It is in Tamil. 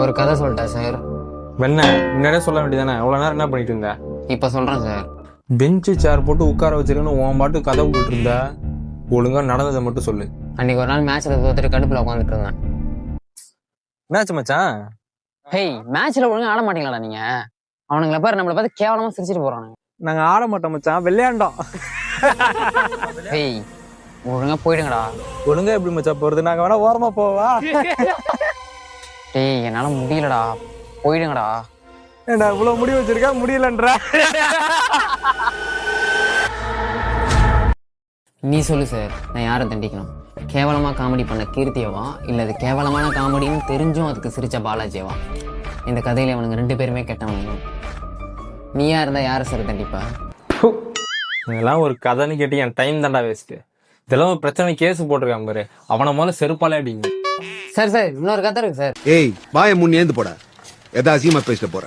ஒரு கதை சொல்லிட்டேன் சார். என்ன முன்னாடியே சொல்ல வேண்டியதானே? அவ்வளோ நேரம் என்ன பண்ணிட்டு இருந்த? இப்போ சொல்கிறேன் சார். பெஞ்சு சேர் போட்டு உட்கார வச்சிருக்கேன்னு உன் பாட்டு கதை விட்டுட்டு இருந்தா, ஒழுங்கா நடந்ததை மட்டும் சொல்லு. அன்றைக்கி ஒரு நாள் மேட்ச்சில் தோத்துட்டு கடுப்பில் உட்காந்துட்டு இருந்தேன். என்னாச்சு மச்சான்? ஹேய், மேட்ச்சில் ஒழுங்காக ஆட மாட்டீங்களாடா நீங்கள்? அவனுங்களை பாரு, நம்மளை பார்த்து கேவலமாக சிரிச்சிட்டு போகிறானுங்க. நாங்கள் ஆட மாட்டோம் மச்சான், விளையாண்டோம். ஹேய், ஒழுங்காக போயிடுங்கடா. ஒழுங்கா எப்படி மச்சான் போகிறது? நாங்கள் வேணா ஓரமாக போவா? டேய், என்னால் முடியலடா, போயிடுங்கடா. ஏண்டா இவ்வளோ முடி வச்சிருக்கா, முடியலன்றா? நீ சொல்லு சார், நான் யாரை தண்டிக்கணும்? கேவலமாக காமெடி பண்ண கீர்த்தியவா, இல்லை அது கேவலமான காமெடின்னு தெரிஞ்சும் அதுக்கு சிரிச்ச பாலாஜியவா? இந்த கதையில் அவனுங்க 2 பேருமே கெட்டவனுங்க. நீயா இருந்தால் யாரை சார் தண்டிப்பா? இதெல்லாம் ஒரு கதைன்னு கேட்டு என் டைம் தாண்டா வேஸ்ட்டு. இதெல்லாம் ஒரு பிரச்சனை கேஸ் போட்டிருக்கான் பாரு, அவனை முதல்ல செருப்பாலே அடிங்க. சார் இன்னொரு கதை இருக்கு சார். ஏய், வாயை முன் ஏந்து போட. எதா அசியமா பேசிட்டு போற.